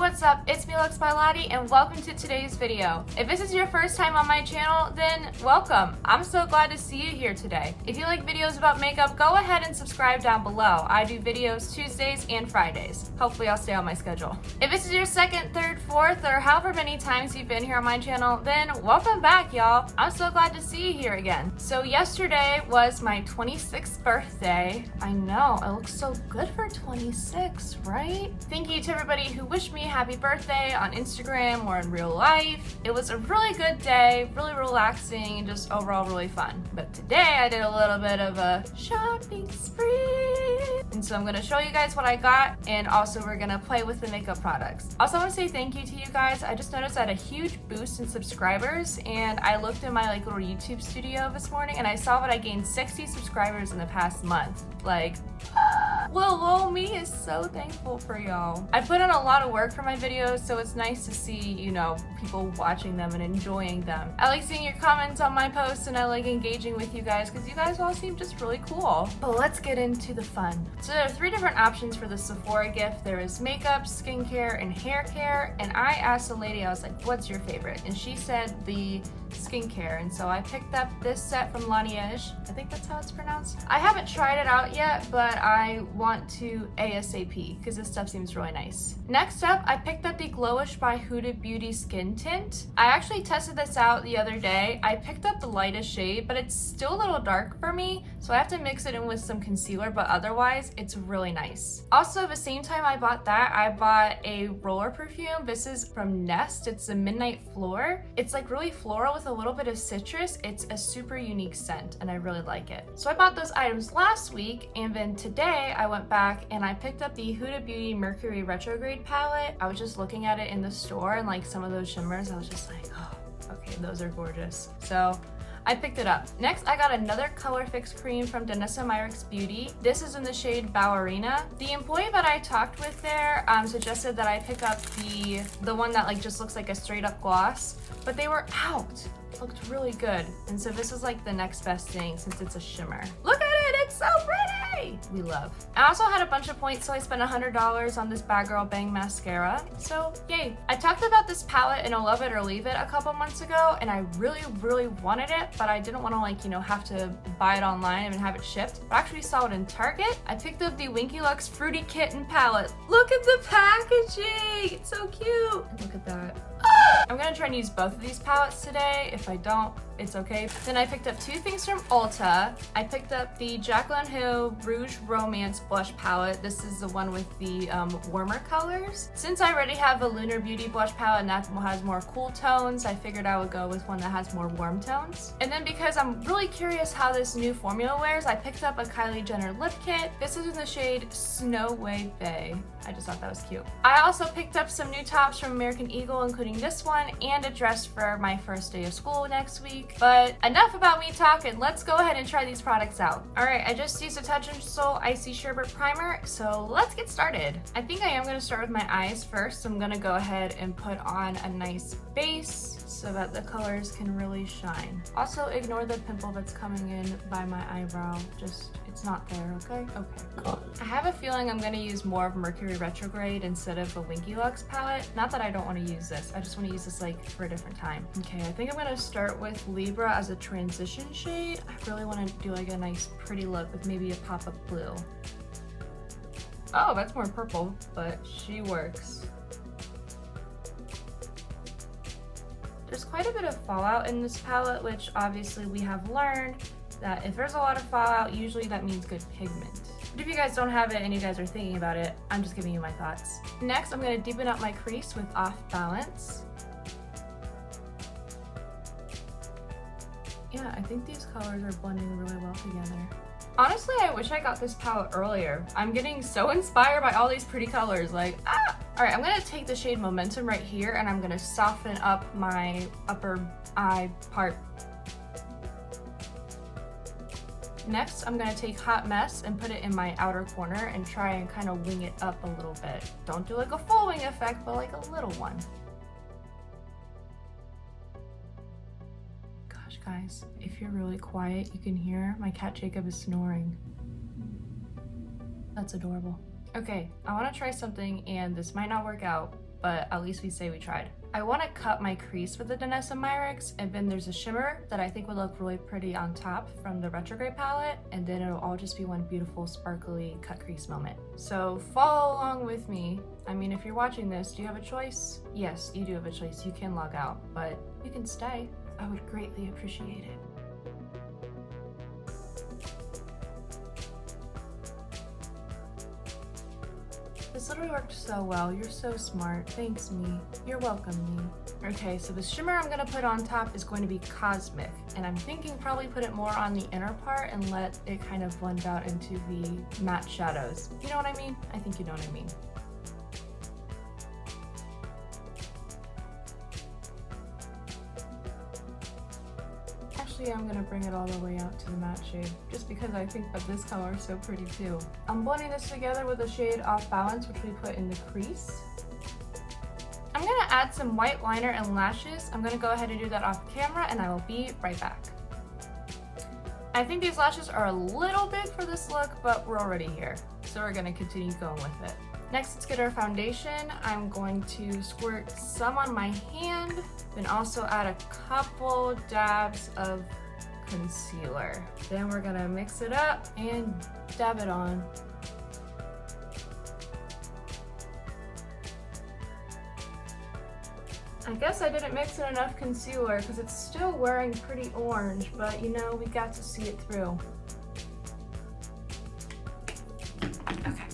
what's up? It's me, looksbylottie, and welcome to today's video. If this is your first time on my channel, then welcome. I'm so glad to see you here today. If you like videos about makeup, go ahead and subscribe down below. I do videos Tuesdays and Fridays. Hopefully I'll stay on my schedule. If this is your second, third, fourth, or however many times you've been here on my channel, then welcome back, y'all. I'm so glad to see you here again. So yesterday was my 26th birthday. I know, I look so good for 26, right? Thank you to everybody who wished me a happy birthday on Instagram or in real life. It was a really good day, really relaxing, and just overall really fun. But today I did a little bit of a shopping spree. And so I'm gonna show you guys what I got, and also we're gonna play with the makeup products. Also, I wanna say thank you to you guys. I just noticed I had a huge boost in subscribers, and I looked in my little YouTube studio this morning and I saw that I gained 60 subscribers in the past month. Like, little me is so thankful for y'all. I put in a lot of work for my videos, so it's nice to see, you know, people watching them and enjoying them. I like seeing your comments on my posts, and I like engaging with you guys because you guys all seem just really cool. But let's get into the fun. So there are 3 different options for the Sephora gift. There is makeup, skincare, and hair care. And I asked the lady, I was like, what's your favorite? And she said the skincare, and so I picked up this set from Laneige. I think that's how it's pronounced. I haven't tried it out yet, but I want to ASAP because this stuff seems really nice. Next up, I picked up the Glowish by Huda Beauty Skin Tint. I actually tested this out the other day. I picked up the lightest shade, but it's still a little dark for me, so I have to mix it in with some concealer, but otherwise it's really nice. Also, at the same time I bought that, I bought a roller perfume. This is from Nest. It's a Midnight Floor. It's like really floral with a little bit of citrus. It's a super unique scent and I really like it. So I bought those items last week, and then today I went back and I picked up the Huda Beauty Mercury Retrograde palette. I was just looking at it in the store, and like some of those shimmers, I was just like, oh, okay, those are gorgeous. So I picked it up. Next, I got another Color Fix cream from Danessa Myricks Beauty. This is in the shade Ballerina. The employee that I talked with there suggested that I pick up the one that like just looks like a straight up gloss, but they were out. It looked really good. And so this is like the next best thing since it's a shimmer. Look at it, it's so pretty! We love. I also had a bunch of points, so I spent $100 on this Bad Girl Bang mascara. So yay. I talked about this palette in a Love It or Leave It a couple months ago, and I really wanted it, but I didn't want to like, you know, have to buy it online and have it shipped. I actually saw it in Target. I picked up the Winky Lux Fruity Kitten palette. Look at the packaging, it's so cute. Look at that. I'm gonna try and use both of these palettes today. If I don't, it's okay. Then I picked up 2 things from Ulta. I picked up the Jaclyn Hill Rouge Romance Blush Palette. This is the one with the warmer colors. Since I already have a Lunar Beauty blush palette and that has more cool tones, I figured I would go with one that has more warm tones. And then because I'm really curious how this new formula wears, I picked up a Kylie Jenner lip kit. This is in the shade Snow Wave Bay. I just thought that was cute. I also picked up some new tops from American Eagle, including this one and a dress for my first day of school next week. But enough about me talking, let's go ahead and try these products out. All right, I just used a Touch in Sol Icy Sherbet Primer, so let's get started. I think I am gonna start with my eyes first. So I'm gonna go ahead and put on a nice base so that the colors can really shine. Also, ignore the pimple that's coming in by my eyebrow. Just, it's not there, okay? Okay, cool. I have a feeling I'm gonna use more of Mercury Retrograde instead of the Winky Lux palette. Not that I don't wanna use this, I just wanna use this like for a different time. Okay, I think I'm gonna start with Libra as a transition shade. I really wanna do like a nice pretty look with maybe a pop of blue. Oh, that's more purple, but she works. There's quite a bit of fallout in this palette, which obviously we have learned that if there's a lot of fallout, usually that means good pigment. But if you guys don't have it and you guys are thinking about it, I'm just giving you my thoughts. Next, I'm gonna deepen up my crease with Off Balance. Yeah, I think these colors are blending really well together. Honestly, I wish I got this palette earlier. I'm getting so inspired by all these pretty colors, like, ah! All right, I'm gonna take the shade Momentum right here, and I'm gonna soften up my upper eye part. Next, I'm gonna take Hot Mess and put it in my outer corner and try and kind of wing it up a little bit. Don't do like a full wing effect, but like a little one. Gosh, guys, if you're really quiet, you can hear my cat Jacob is snoring. That's adorable. Okay, I wanna try something, and this might not work out, but at least we say we tried. I want to cut my crease with the Danessa Myricks, and then there's a shimmer that I think would look really pretty on top from the Retrograde palette, and then it'll all just be one beautiful sparkly cut crease moment. So follow along with me. I mean, if you're watching this, do you have a choice? Yes, you do have a choice. You can log out, but you can stay. I would greatly appreciate it. This literally worked so well. You're so smart. Thanks, me. You're welcome, me. Okay, so the shimmer I'm gonna put on top is going to be Cosmic, and I'm thinking probably put it more on the inner part and let it kind of blend out into the matte shadows. You know what I mean? I think you know what I mean. Actually, I'm gonna bring it all the way out to the matte shade, just because I think that this color is so pretty too. I'm blending this together with a shade Off Balance, which we put in the crease. I'm gonna add some white liner and lashes. I'm gonna go ahead and do that off camera, and I will be right back. I think these lashes are a little big for this look, but we're already here, so we're gonna continue going with it. Next, let's get our foundation. I'm going to squirt some on my hand, then also add a couple dabs of concealer. Then we're gonna mix it up and dab it on. I guess I didn't mix in enough concealer because it's still wearing pretty orange, but you know, we got to see it through. Okay.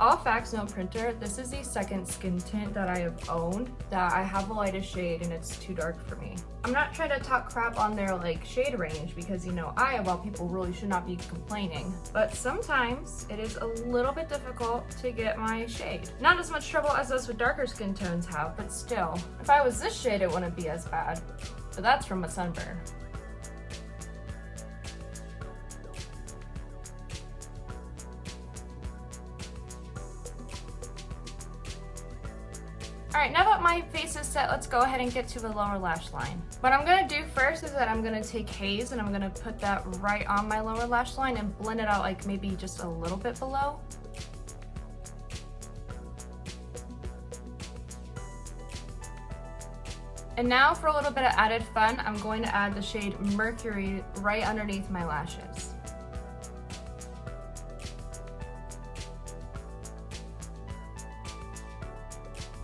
All facts, no printer. This is the second skin tint that I have owned that I have the lightest shade and it's too dark for me. I'm not trying to talk crap on their like shade range because you know I, of all people, really should not be complaining. But sometimes it is a little bit difficult to get my shade. Not as much trouble as those with darker skin tones have, but still. If I was this shade, it wouldn't be as bad. But that's from a sunburn. Alright, now that my face is set, let's go ahead and get to the lower lash line. What I'm going to do first is that I'm going to take Haze and I'm going to put that right on my lower lash line and blend it out like maybe just a little bit below. And now for a little bit of added fun, I'm going to add the shade Mercury right underneath my lashes.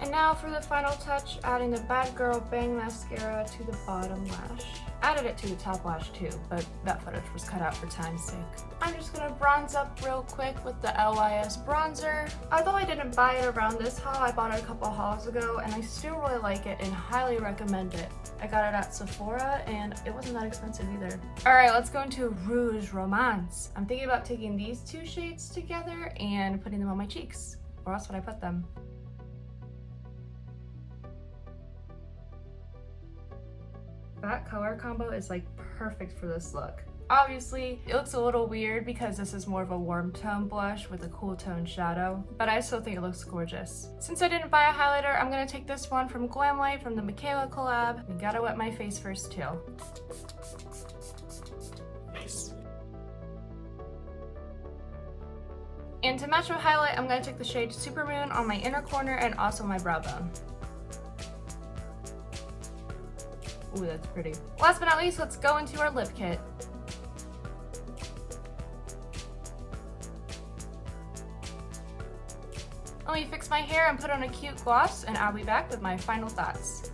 And now for the final touch, adding the Bad Girl Bang Mascara to the bottom lash. Added it to the top lash too, but that footage was cut out for time's sake. I'm just gonna bronze up real quick with the LYS bronzer. Although I didn't buy it around this haul, I bought it a couple hauls ago and I still really like it and highly recommend it. I got it at Sephora and it wasn't that expensive either. Alright, let's go into Rouge Romance. I'm thinking about taking these two shades together and putting them on my cheeks. Where else would I put them? That color combo is like perfect for this look. Obviously, it looks a little weird because this is more of a warm tone blush with a cool tone shadow, but I still think it looks gorgeous. Since I didn't buy a highlighter, I'm gonna take this one from Glamlight from the Michaela collab. I gotta wet my face first too. Nice. And to match with highlight, I'm gonna take the shade Supermoon on my inner corner and also my brow bone. Ooh, that's pretty. Last but not least, let's go into our lip kit. Let me fix my hair and put on a cute gloss, and I'll be back with my final thoughts.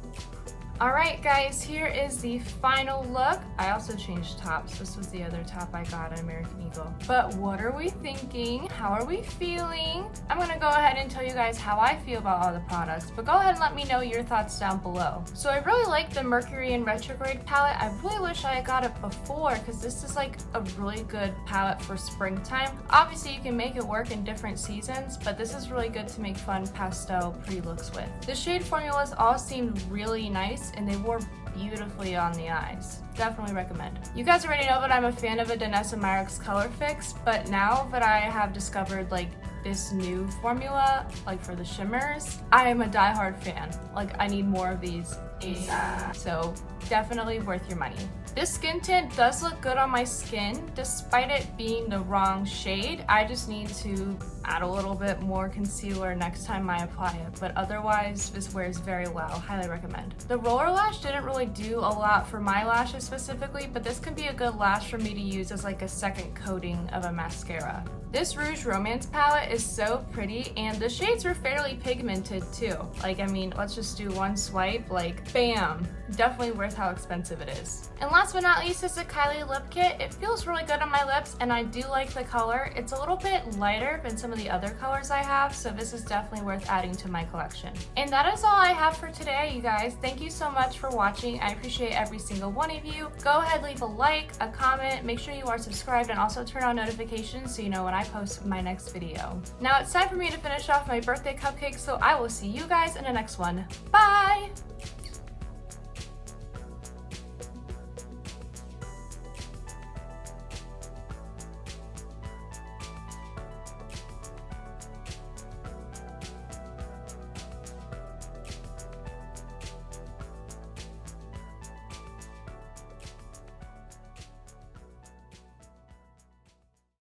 Alright guys, here is the final look. I also changed tops. This was the other top I got at American Eagle. But what are we thinking? How are we feeling? I'm gonna go ahead and tell you guys how I feel about all the products, but go ahead and let me know your thoughts down below. So I really like the Mercury and Retrograde palette. I really wish I had got it before because this is like a really good palette for springtime. Obviously you can make it work in different seasons, but this is really good to make fun pastel pretty looks with. The shade formulas all seemed really nice and they wore beautifully on the eyes. Definitely recommend. You guys already know that I'm a fan of a Danessa Myricks color fix, but now that I have discovered like this new formula, like for the shimmers, I am a diehard fan. Like I need more of these ASAP. So definitely worth your money. This skin tint does look good on my skin, despite it being the wrong shade. I just need to add a little bit more concealer next time I apply it, but otherwise this wears very well. Highly recommend. The roller lash didn't really do a lot for my lashes specifically, but this can be a good lash for me to use as like a second coating of a mascara. This Rouge Romance palette is so pretty, and the shades were fairly pigmented too. Like, I mean, let's just do one swipe, like, bam! Definitely worth how expensive it is. And last but not least is the Kylie lip kit. It feels really good on my lips, and I do like the color. It's a little bit lighter than some of the other colors I have, so this is definitely worth adding to my collection. And that is all I have for today, you guys. Thank you so much for watching. I appreciate every single one of you. Go ahead, leave a like, a comment, make sure you are subscribed, and also turn on notifications so you know when I post my next video. Now it's time for me to finish off my birthday cupcake, so I will see you guys in the next one. Bye!